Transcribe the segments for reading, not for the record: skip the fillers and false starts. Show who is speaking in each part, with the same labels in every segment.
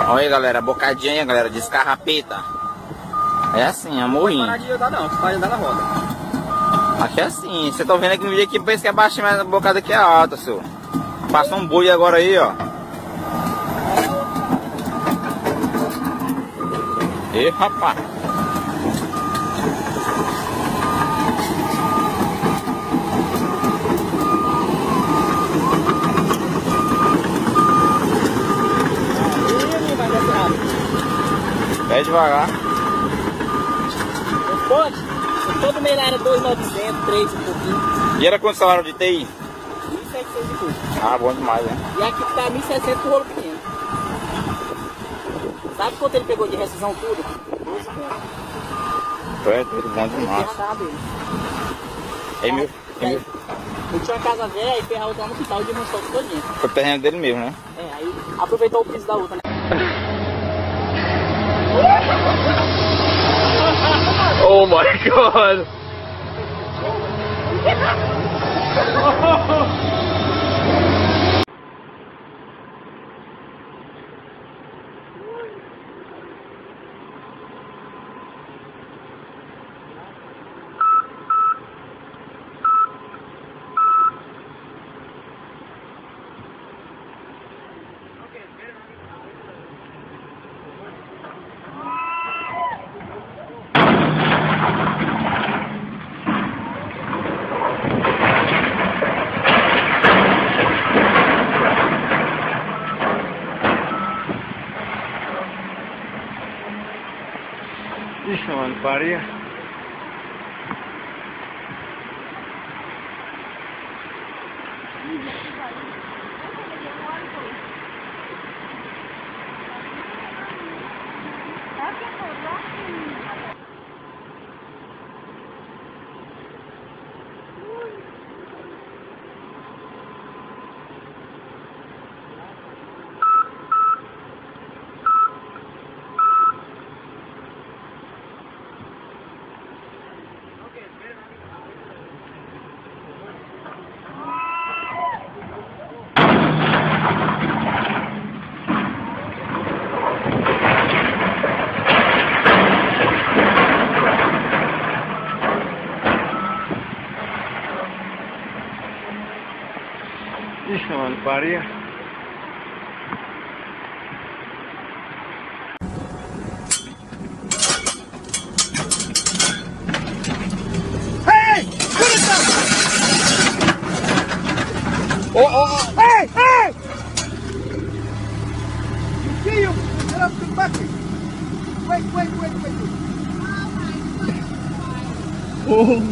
Speaker 1: Olha aí, galera, bocadinha aí, galera, descarrapeta. É assim, a morrinha.
Speaker 2: Não pode andar não, você pode andar na roda.
Speaker 1: Aqui é assim, você tá vendo aqui no vídeo aqui, pensa que é baixinho, mas a bocada aqui é alta, senhor. Passou um boi agora aí, ó. E rapaz. Vai devagar.
Speaker 2: Não pode? Todo mês era 2.900, 3 e pouquinho.
Speaker 1: E era quanto salário de TI?
Speaker 2: 1.700 e pouco.
Speaker 1: Ah, bom demais, né?
Speaker 2: E aqui tá 1.600 pro rolo pequeno. Sabe quanto ele pegou de rescisão tudo? 12 pontos.
Speaker 1: É, tudo bom demais.
Speaker 2: Eu tinha uma casa velha e ferrava outra no quintal de monstro todinho.
Speaker 1: Foi o terreno dele mesmo, né?
Speaker 2: É, aí aproveitou o piso da outra, né?
Speaker 3: Oh my god!
Speaker 4: Hijo mal parido. Hijo mal parido.
Speaker 5: Hey! Oh! Hey! You see you? Get up the bucket. Wait. Oh.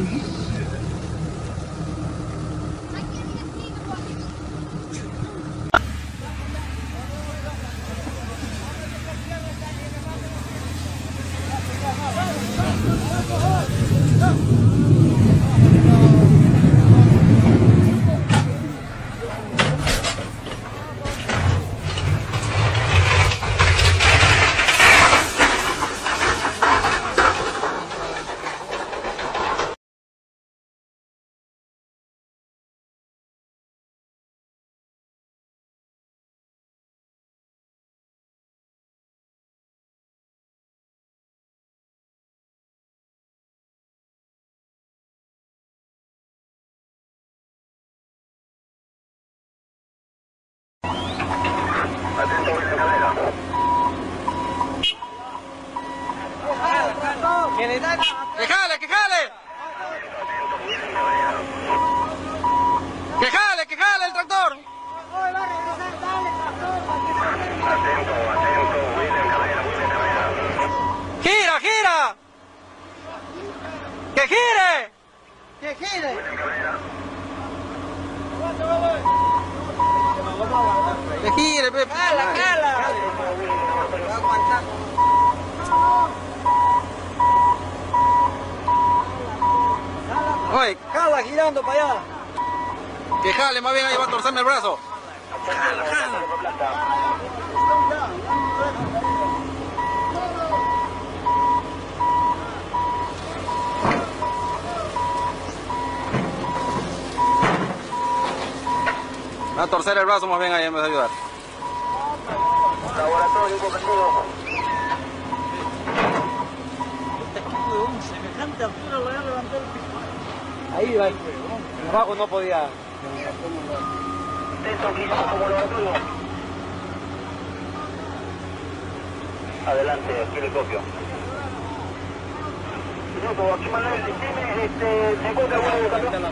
Speaker 1: ¡Que jale! ¡Que jale el tractor! ¡Gira! ¡Que gire! ¡Que gire, Pepe! ¡Cala! Oye,
Speaker 2: Jala girando para allá.
Speaker 1: que jale, más bien ahí va a torcerme el brazo. Va a torcer el brazo más bien ahí en vez de ayudar.
Speaker 2: Laboratorio contigo. Semejante altura lo voy a levantar el piso. Ahí va el huevón. Abajo no podía.
Speaker 5: Como laboratorio. Adelante, aquí le copio. Aquí Manuel, decime, ¿se encuentra alguna ubicación?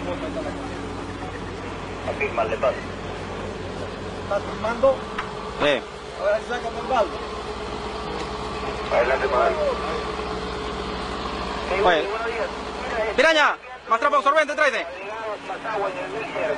Speaker 5: Aquí mal le pasa.
Speaker 2: ¿Estás filmando?
Speaker 1: Sí.
Speaker 2: Ahora sí sácame el balde.
Speaker 5: Adelante, Manuel.
Speaker 1: Oye. Piraña, más trapo absorbente, tráete.
Speaker 5: Más agua en el mixer.